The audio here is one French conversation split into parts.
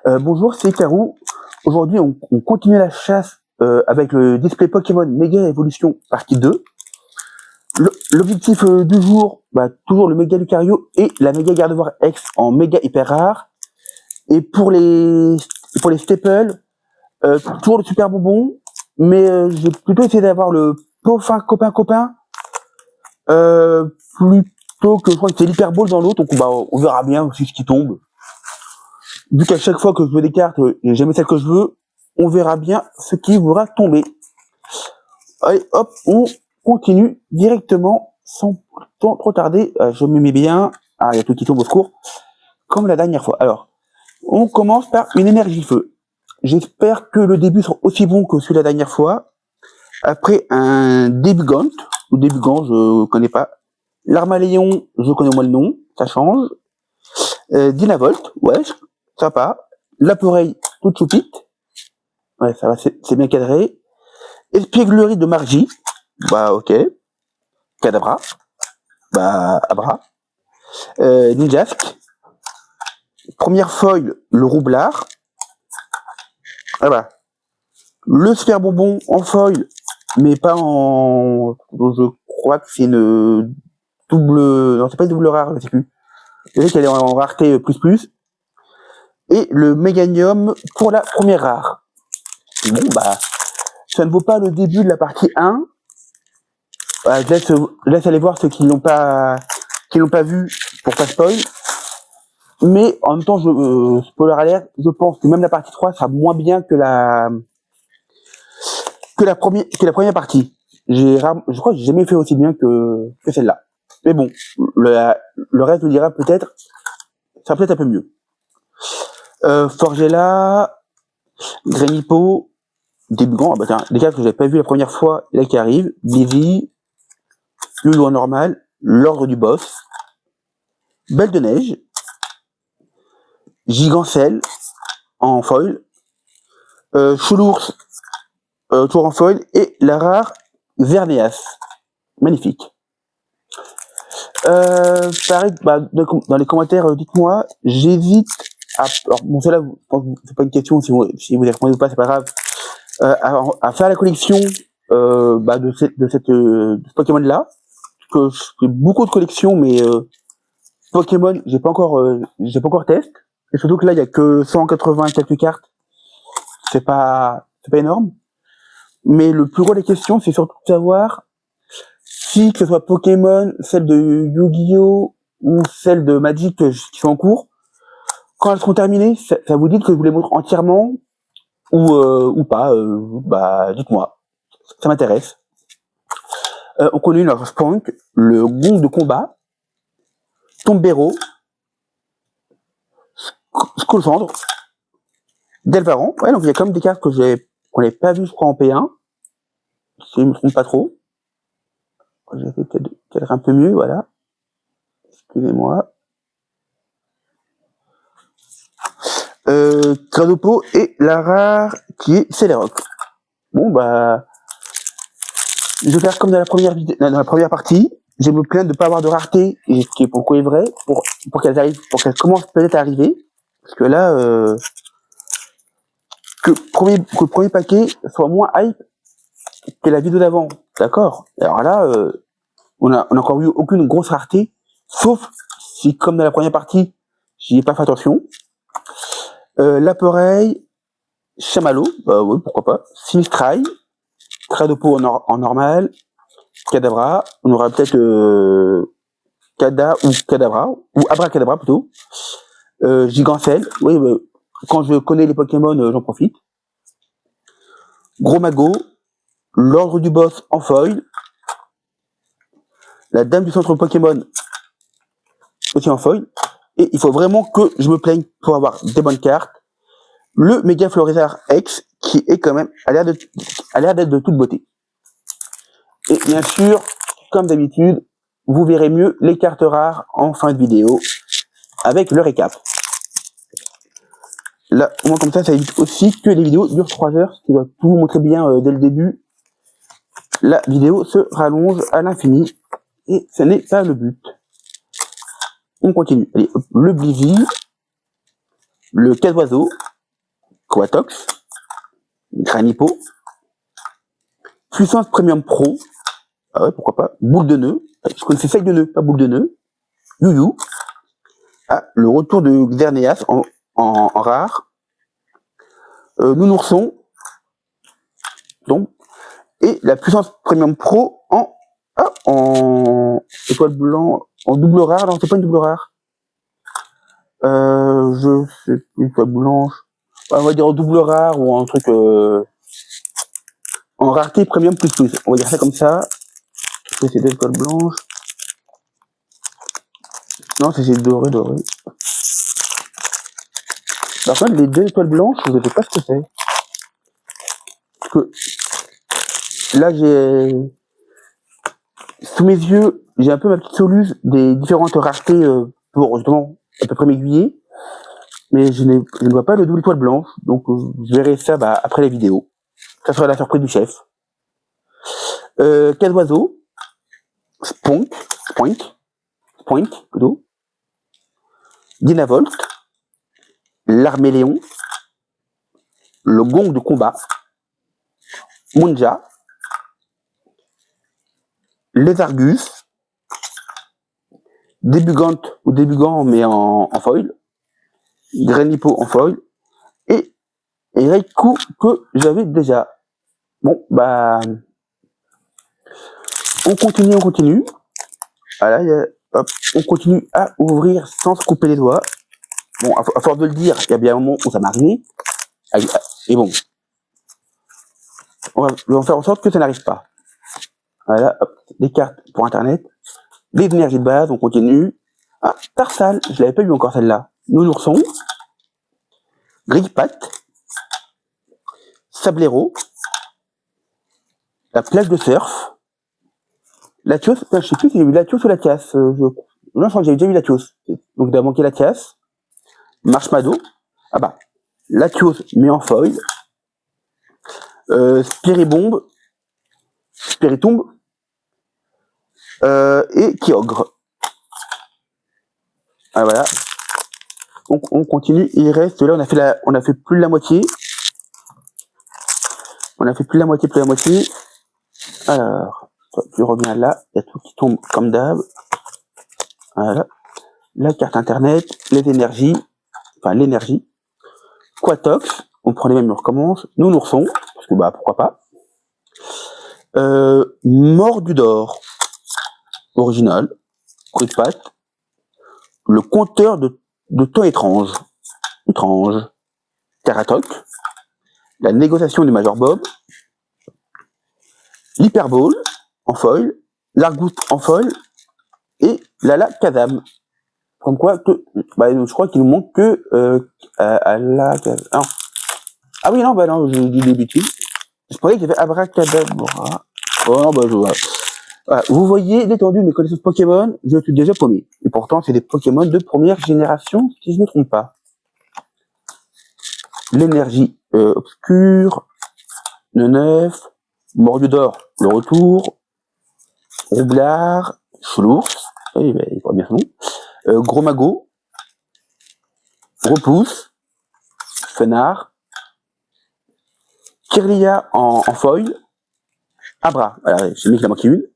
Bonjour, c'est Karou. Aujourd'hui, on continue la chasse avec le display Pokémon Mega Evolution partie 2. L'objectif du jour, toujours le Mega Lucario et la Mega Gardevoir X en méga hyper rare. Et pour les staples, toujours le super bonbon, mais je vais plutôt essayer d'avoir le Peaufin copain, plutôt que je crois que c'est l'hyperball dans l'autre, donc on verra bien aussi ce qui tombe. Vu qu'à chaque fois que je veux des cartes, j'ai jamais celle que je veux, on verra bien ce qui voudra tomber. Allez, hop, on continue directement sans trop tarder. Je me mets bien. Ah, il y a tout qui tombe au secours. Comme la dernière fois. Alors, on commence par une énergie feu. J'espère que le début sera aussi bon que celui de la dernière fois. Après, un débugant, ou débugant, je connais pas. L'Armaléon, je connais au moins le nom, ça change. Dynavolt, ouais, sympa. L'Aporeille, toute choupite. Ouais, ça va, c'est bien cadré. Espièglerie de Margie, ok. Kadabra, Abra. Ninjask. Première foil, le Roublard. Le Sphère Bonbon en foil, mais pas en... Je crois que c'est une double... Non, c'est pas une double rare, je sais plus. Je sais qu'elle est en rareté plus. Et le Méganium pour la première rare. Bon, ça ne vaut pas le début de la partie 1. Je laisse aller voir ceux qui l'ont pas vu pour pas spoil. Mais en même temps, spoiler alert, je pense que même la partie 3 sera moins bien que la première partie. Je crois que j'ai jamais fait aussi bien que celle-là. Mais bon, le reste nous dira peut-être, ça sera peut-être un peu mieux. Forgella, Grenipo, Débugant, des cartes que j'avais pas vu la première fois, là qui arrivent, Blizzy, Lulu en normal, l'ordre du boss, Belle de neige, Gigancelle en foil, Choulours toujours en foil, et la rare Verneas. Magnifique. Pareil, dans les commentaires, dites-moi, j'hésite à... Alors, bon, celle-là, c'est pas une question, si vous y répondez ou pas, c'est pas grave. À faire la collection de ce Pokémon-là. Que j'ai beaucoup de collections, mais Pokémon, j'ai pas encore test. Et surtout que là, il y a que 180 quelques cartes. C'est pas énorme. Mais le plus gros des questions, c'est surtout de savoir si, que ce soit Pokémon, celle de Yu-Gi-Oh! Ou celle de Magic qui sont en cours, quand elles seront terminées, ça vous dit que je vous les montre entièrement ou pas, dites-moi. Ça m'intéresse. On connaît notre Spunk, le Gong de combat, Tombero, Skolcendre, Delvaron. Ouais, donc il y a quand même des cartes qu'on n'avait pas vues, je crois, en P1. Si je ne me trompe pas trop. J'ai fait peut-être un peu mieux, voilà. Excusez-moi. Gradopo et la rare qui est Celeroc. Bon, je vais faire comme dans la première partie. Je me plains de ne pas avoir de rareté, et ce qui est pourquoi est vrai, pour qu'elles commencent peut-être à arriver. Parce que là, que le premier paquet soit moins hype que la vidéo d'avant. D'accord? Alors là, on a encore eu aucune grosse rareté, sauf si, comme dans la première partie, j'y ai pas fait attention. L'appareil, Chamallow, oui, pourquoi pas. Sinistrai, Cradopo en normal, Kadabra, on aura peut-être Kada ou Kadabra, ou Abracadabra plutôt. Gigancelle, oui, quand je connais les Pokémon, j'en profite. Gros Mago, l'ordre du boss en foil, la dame du centre Pokémon aussi en foil, et il faut vraiment que je me plaigne pour avoir des bonnes cartes. Le Mega Florizard X, qui est quand même, a l'air d'être de toute beauté. Et bien sûr, comme d'habitude, vous verrez mieux les cartes rares en fin de vidéo, avec le récap. Là, au moins comme ça évite aussi que les vidéos durent 3 heures, ce qui doit tout vous montrer bien dès le début. La vidéo se rallonge à l'infini, et ce n'est pas le but. On continue. Allez, hop, le Blizzy, le Casoiseau, Quatox, Granipo, Puissance Premium Pro, ah ouais, pourquoi pas, Boule de nœud, je connaissais celle de nœud, pas boule de nœud, Yu-Yu, ah, le retour de Xerneas en rare, Nounourson, donc, et la Puissance Premium Pro en étoile blanc, en double rare, non, c'est pas une double rare. Je sais plus, étoile blanche, on va dire en double rare ou un truc en rareté premium plus plus. On va dire ça comme ça. C'est des étoiles blanches. Non, c'est doré. Par contre, les deux étoiles blanches, je ne sais pas ce que c'est. Parce que là, j'ai sous mes yeux, j'ai un peu ma petite soluce des différentes raretés pour justement à peu près m'aiguiller. Mais je ne vois pas le double étoile blanche. Donc, je verrai ça après la vidéo. Ça sera la surprise du chef. 4 oiseaux. Spoink plutôt. Dynavolt. L'Arméléon. Le gong de combat. Munja. Les Argus. Débugante ou débugant mais en foil. Granipo en foil. Et Raikou que j'avais déjà. Bon, on continue. Voilà, hop, on continue à ouvrir sans se couper les doigts. Bon, à force de le dire, il y a bien un moment où ça m'a arrivé. Et bon, on va faire en sorte que ça n'arrive pas. Voilà, hop, les cartes pour Internet. Les énergies de base, on continue. Ah, Tarsal, je l'avais pas vu encore celle-là. Nounourson. Grille-Pat. Sablero. La plage de surf. Latios, je sais plus si j'ai vu Latios ou Latias. Non, je crois que j'ai déjà vu Latios. Donc il a manqué Latias. Marshmallow. Ah bah, Latios mais en foil. Spiribombe. Spiritombe. Et Kyogre. Ah voilà. Donc on continue. Il reste là, on a fait plus de la moitié. Alors, je reviens là. Il y a tout qui tombe comme d'hab. Voilà. La carte internet, les énergies, enfin l'énergie. Quatox, on prend les mêmes, on recommence. Nounourson, parce que pourquoi pas. Mordudor, original. Quickpat. Le compteur de temps étrange. Terratoc. La négociation du Major Bob. L'Hyperball en foil. L'Argout en foil. Et Lala Kazam. Comme quoi, je crois qu'il nous manque que la Kazam. Non. Ah oui, non, je dis des bêtises. Je croyais qu'il y avait Abracadabra. Oh non, voilà. Vous voyez l'étendue de mes connaissances Pokémon, je suis déjà paumé. Et pourtant, c'est des Pokémon de première génération, si je ne me trompe pas. L'énergie obscure, le 9, Mordudor, le retour, Roublard, Choulours, il voit bien son nom, Gros Mago, Repousse, Fenard, Kirlia en foil, Abra, voilà, j'ai mis qu'il a manqué une,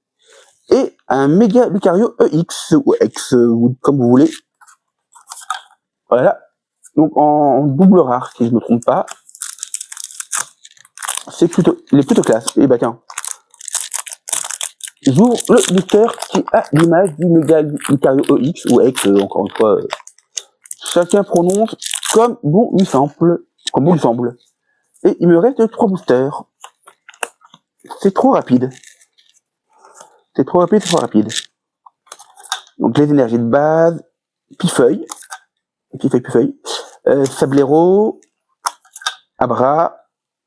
et un méga Lucario EX, ou X, ou comme vous voulez. Voilà. Donc en double rare, si je me trompe pas. Il est plutôt classe. Et tiens. J'ouvre le booster qui a l'image du méga Lucario EX, ou X, encore une fois. Chacun prononce comme bon lui semble. Et il me reste 3 boosters. C'est trop rapide. Donc les énergies de base, Pifeuille, Sablero, Abra,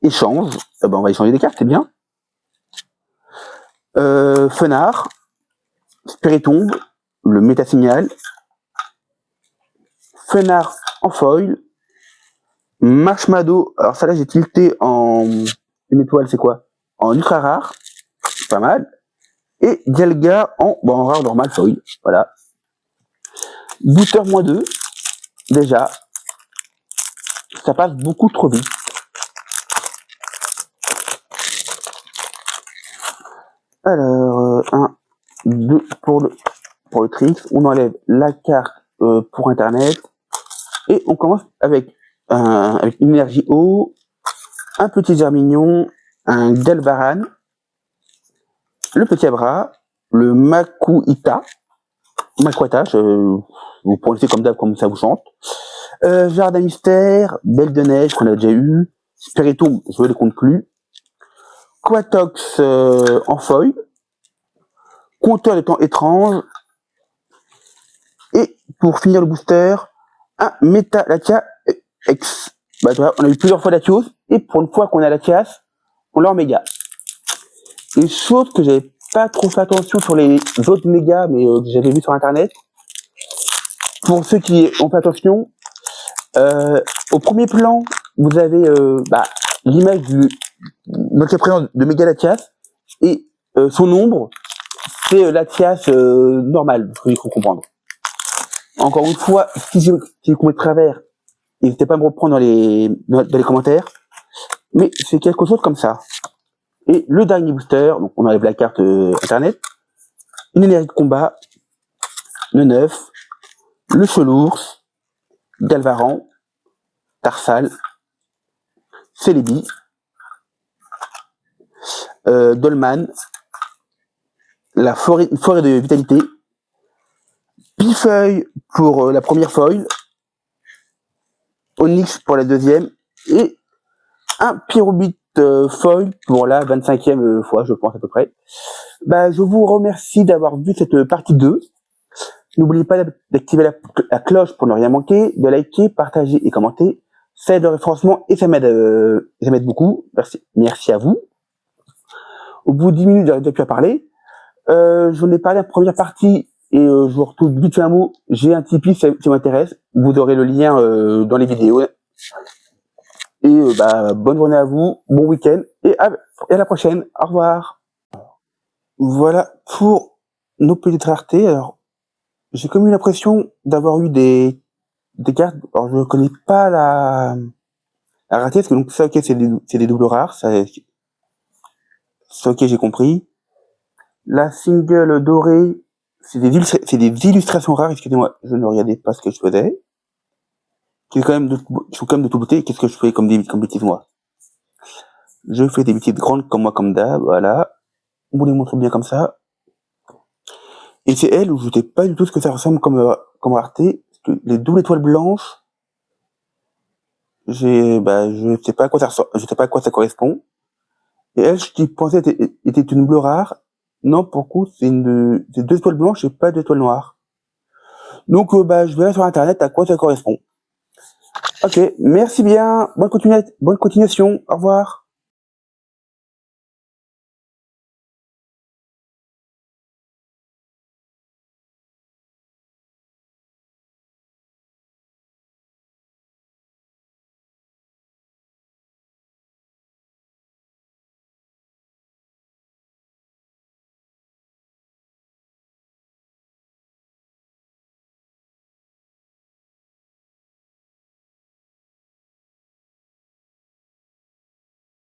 échange. On va échanger des cartes, c'est bien. Fenard, Spiritombe, le métasignal, Fenard en foil, Marshmallow, alors ça là j'ai tilté en une étoile, c'est quoi? En ultra rare, pas mal. Et Dialga en rare normal foil, voilà. Booster -2, déjà, ça passe beaucoup trop vite. 1, 2 pour le tricks. On enlève la carte pour Internet. Et on commence avec une énergie eau, un petit Germignon, un Galvaran, le petit Abra, le Makuhita, vous prononcez comme d'hab, comme ça vous chante. Jardin Mystère, Belle de Neige qu'on a déjà eu, Spiritomb, je ne les compte plus, Quatox en foil, Compteur de temps étrange, et pour finir le booster, un Meta Latias X. Bah, on a eu plusieurs fois Latios, et pour une fois qu'on a Latias, on l'a en méga. Une chose que j'avais pas trop fait attention sur les autres mégas, mais que j'avais vu sur internet, pour ceux qui ont fait attention, au premier plan, vous avez l'image notre présent de méga Latias, et son ombre, c'est Latias normal, il faut comprendre. Encore une fois, si j'ai commis de travers, n'hésitez pas à me reprendre dans les commentaires, mais c'est quelque chose comme ça. Et le dernier booster, donc on enlève la carte internet, une énergie de combat, le 9, le Chelours, Galvaran, Tarsal, Celebi, Dolman, la forêt de vitalité, Pifeuille pour la première foil, Onyx pour la deuxième, et un Pyrobite foil pour la 25e fois, je pense à peu près. Je vous remercie d'avoir vu cette partie 2. N'oubliez pas d'activer la cloche pour ne rien manquer, de liker, partager et commenter. Ça aide au référencement et ça m'aide beaucoup. Merci à vous. Au bout de 10 minutes, j'arrive plus à parler. Je vous ai parlé de la première partie et je vous retrouve vite fait un mot. J'ai un Tipeee si ça m'intéresse. Vous aurez le lien dans les vidéos. Et bonne journée à vous, bon week-end et à la prochaine. Au revoir. Voilà pour nos petites raretés. Alors, j'ai comme eu l'impression d'avoir eu des cartes. Alors, je ne connais pas la rareté, parce que donc ça, ok, c'est des doubles rares. Ça, ok, j'ai compris. La single dorée, c'est des illustrations rares. Excusez-moi, je ne regardais pas ce que je faisais. Qui sont quand même de toute beauté. Qu'est-ce que je fais comme bêtises, moi? Je fais des bêtises grandes comme moi, comme d'hab. Voilà. On vous les montre bien comme ça. Et c'est elle où je ne sais pas du tout ce que ça ressemble comme rareté. Parce que les doubles étoiles blanches, je sais pas à quoi ça correspond. Et elle, je pensais était une bleue rare. Non, pour le coup, c'est deux étoiles blanches et pas d'étoiles noires. Donc, je verrai sur internet à quoi ça correspond. Ok, merci bien. Bonne continuation. Au revoir.